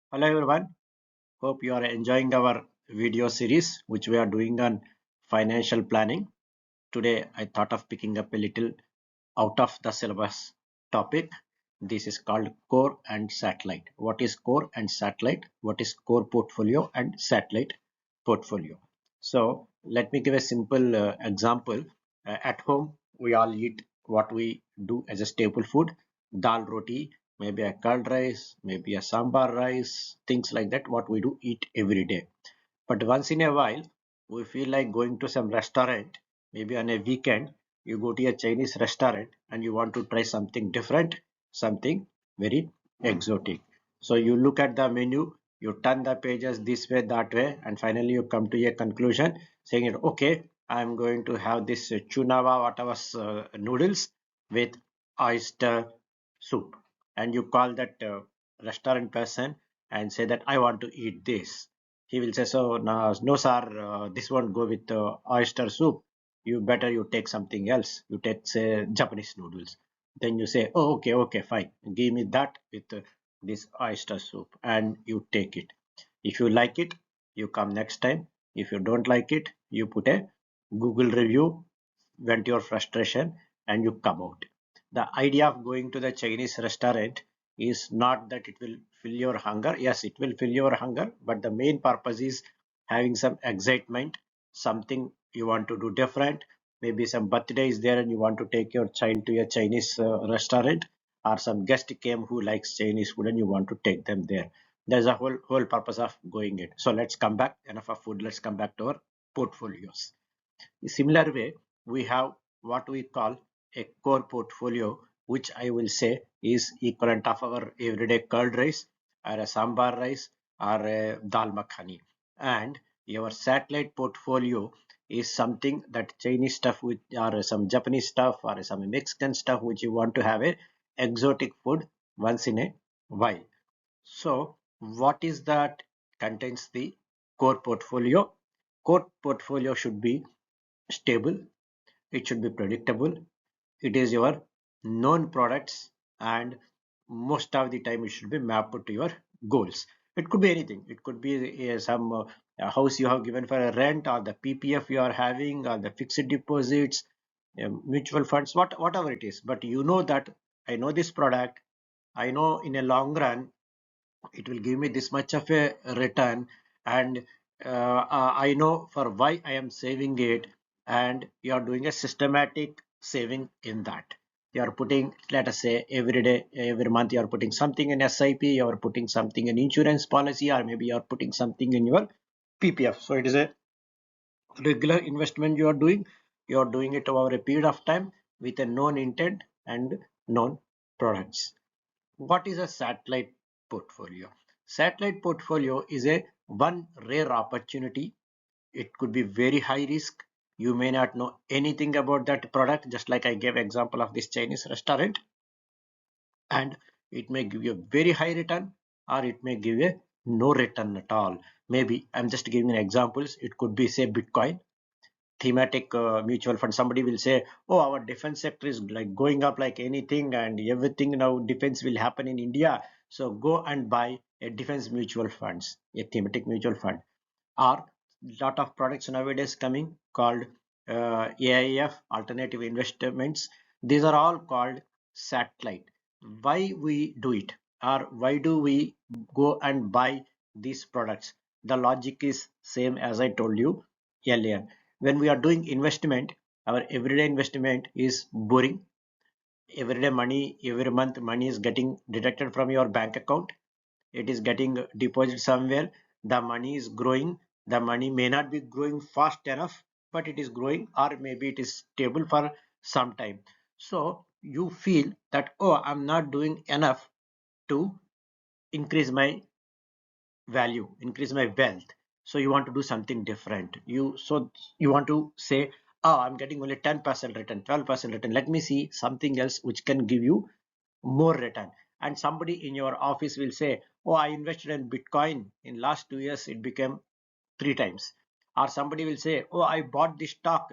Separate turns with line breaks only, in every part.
Hello everyone, hope you are enjoying our video series which we are doing on financial planning. Today I thought of picking up a little out of the syllabus topic. This is called core and satellite. What is core and satellite? What is core portfolio and satellite portfolio? So let me give a simple example. At home we all eat what we do as a staple food, dal roti, maybe a curd rice, maybe a sambar rice, things like that, what we do eat every day. But once in a while, we feel like going to some restaurant, maybe on a weekend, you go to a Chinese restaurant and you want to try something different, something very exotic. So you look at the menu, you turn the pages this way, that way, and finally you come to a conclusion saying, okay, I'm going to have this chunawa, whatever noodles with oyster soup. And you call that restaurant person and say that I want to eat this. He will say, so no, no sir, this won't go with oyster soup. You better you take something else. You take say Japanese noodles. Then you say, oh okay, okay, fine, give me that with this oyster soup, and you take it. If you like it, you come next time. If you don't like it, you put a Google review, vent your frustration, and you come out. The idea of going to the Chinese restaurant is not that it will fill your hunger. Yes, it will fill your hunger, but the main purpose is having some excitement, something you want to do different. Maybe some birthday is there and you want to take your child to a Chinese restaurant, or some guest came who likes Chinese food and you want to take them there. There's a whole purpose of going it. So let's come back. Enough of food. Let's come back to our portfolios. In similar way, we have what we call a core portfolio, which I will say is equivalent of our everyday curd rice or a sambar rice or a dal makhani. And your satellite portfolio is something that Chinese stuff with or some Japanese stuff or some Mexican stuff which you want to have a exotic food once in a while. So what is that contains the core portfolio? Core portfolio should be stable, it should be predictable, it is your known products, and most of the time it should be mapped to your goals. It could be anything. It could be some house you have given for a rent, or the PPF you are having, or the fixed deposits, mutual funds, whatever it is. But you know that I know this product, I know in a long run it will give me this much of a return, and I know for why I am saving it. And you are doing a systematic saving in that. You are putting, let us say, every day, every month you are putting something in SIP, you are putting something in insurance policy, or maybe you are putting something in your PPF. So it is a regular investment you are doing. You are doing it over a period of time with a known intent and known products. What is a satellite portfolio? Satellite portfolio is a one rare opportunity. It could be very high risk. You may not know anything about that product, just like I gave example of this Chinese restaurant, and it may give you a very high return, or it may give you no return at all. Maybe I'm just giving examples. It could be say Bitcoin, thematic mutual fund. Somebody will say, oh, our defense sector is like going up like anything, and everything now defense will happen in India, so go and buy a defense mutual funds, a thematic mutual fund. Or lot of products nowadays coming called AIF, alternative investments. These are all called satellite. Why we do it, or why do we go and buy these products? The logic is same as I told you earlier. When we are doing investment, our everyday investment is boring. Everyday money, every month money is getting deducted from your bank account. It is getting deposited somewhere. The money is growing. The money may not be growing fast enough, but it is growing, or maybe it is stable for some time. So you feel that, oh, I'm not doing enough to increase my value, increase my wealth. So you want to do something different. You want to say, oh, I'm getting only 10% return, 12% return, let me see something else which can give you more return. And somebody in your office will say, oh, I invested in Bitcoin in last 2 years, it became 3 times. Or somebody will say, oh, I bought this stock,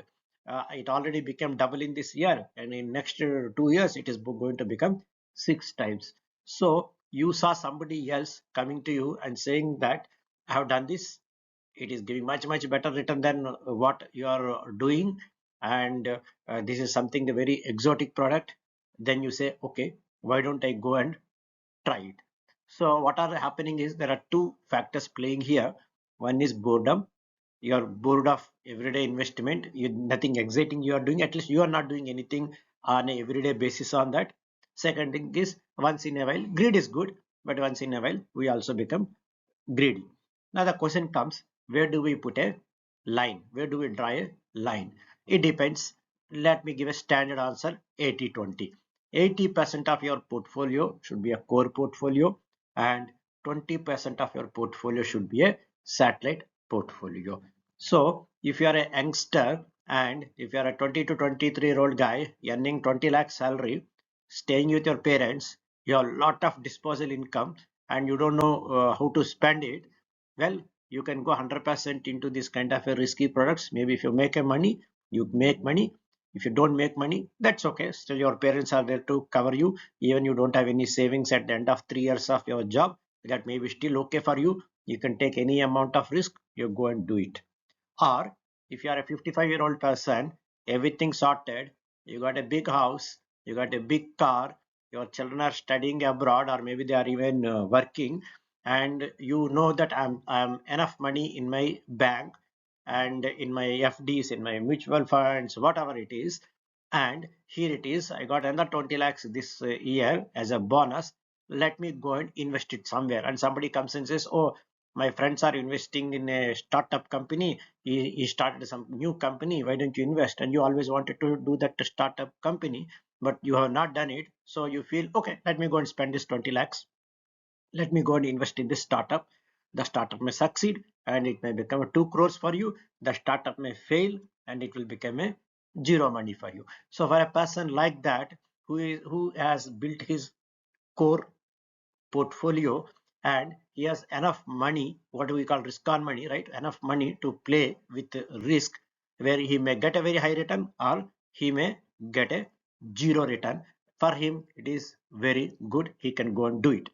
it already became double in this year, and in next 2 years it is going to become 6 times. So you saw somebody else coming to you and saying that I have done this, it is giving much better return than what you are doing, and this is something a very exotic product, then you say, okay, why don't I go and try it. So what are happening is there are two factors playing here. One is boredom. You are bored of everyday investment. Nothing exciting you are doing. At least you are not doing anything on a everyday basis on that. Second thing is once in a while, greed is good, but once in a while we also become greedy. Now the question comes, where do we put a line? Where do we draw a line? It depends. Let me give a standard answer, 80-20. 80% of your portfolio should be a core portfolio and 20% of your portfolio should be a satellite portfolio. So if you are a youngster and if you are a 20 to 23-year-old guy earning 20 lakh salary, staying with your parents, you have a lot of disposable income and you don't know how to spend it, well, you can go 100% into this kind of a risky products. Maybe if you make a money, you make money. If you don't make money, that's okay. Still your parents are there to cover you. Even you don't have any savings at the end of 3 years of your job, that may be still okay for you. You can take any amount of risk, you go and do it. Or if you are a 55-year-old person, everything sorted, you got a big house, you got a big car, your children are studying abroad or maybe they are even working, and you know that I'm enough money in my bank and in my FDs, in my mutual funds, whatever it is, and here it is, I got another 20 lakhs this year as a bonus. Let me go and invest it somewhere. And somebody comes and says, oh, my friends are investing in a startup company, he started some new company, why don't you invest? And you always wanted to do that to startup company, but you have not done it, so you feel, okay, let me go and spend this 20 lakhs, let me go and invest in this startup. The startup may succeed and it may become a 2 crores for you, the startup may fail and it will become a zero money for you. So for a person like that, who has built his core portfolio and he has enough money, what do we call risk on money, right? Enough money to play with risk, where he may get a very high return or he may get a zero return. For him it is very good, he can go and do it.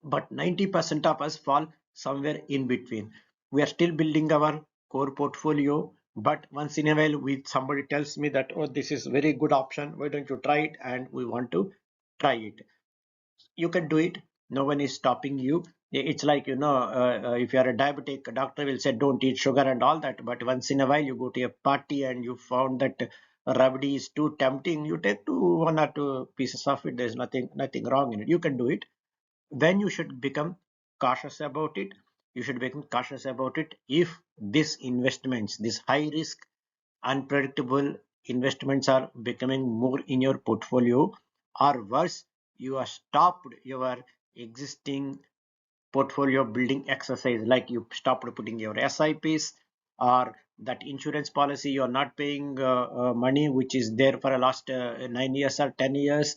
But 90% of us fall somewhere in between. We are still building our core portfolio, but once in a while somebody tells me that, oh, this is very good option, why don't you try it, and we want to try it. You can do it, no one is stopping you. It's like, if you are a diabetic, a doctor will say don't eat sugar and all that, but once in a while you go to a party and you found that rabdi is too tempting, you take one or two pieces of it, there's nothing wrong in it, you can do it. When you should become cautious about it, you should become cautious about it if these investments, these high risk unpredictable investments are becoming more in your portfolio, or worse, you have stopped your existing portfolio building exercise, like you stopped putting your SIPs, or that insurance policy you're not paying money which is there for the last 9 years or 10 years,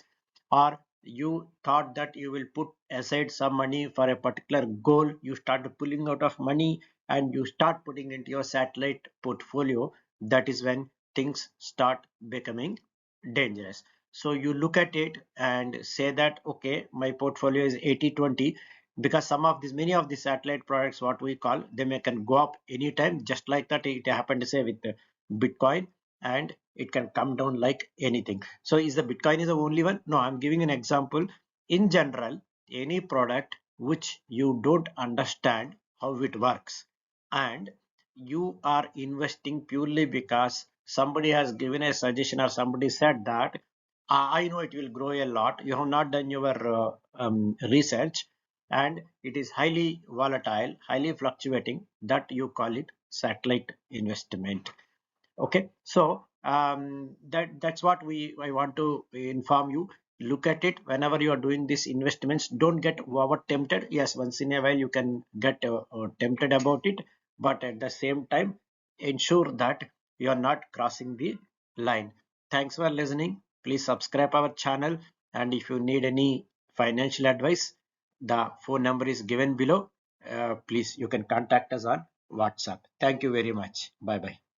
or you thought that you will put aside some money for a particular goal, you start pulling out of money and you start putting into your satellite portfolio, that is when things start becoming dangerous. So you look at it and say that, okay, my portfolio is 80-20, because some of these, many of the satellite products, what we call, they may can go up anytime, just like that it happened to say with the Bitcoin, and it can come down like anything. So is the Bitcoin is the only one? No, I'm giving an example. In general, any product which you don't understand how it works and you are investing purely because somebody has given a suggestion or somebody said that, I know it will grow a lot, you have not done your research, and it is highly volatile, highly fluctuating, that you call it satellite investment. Okay, so that's what I want to inform you. Look at it whenever you are doing these investments, don't get over tempted. Yes, once in a while you can get tempted about it, but at the same time ensure that you are not crossing the line. Thanks for listening. Please subscribe our channel, and if you need any financial advice, the phone number is given below. Please, you can contact us on WhatsApp. Thank you very much. Bye bye.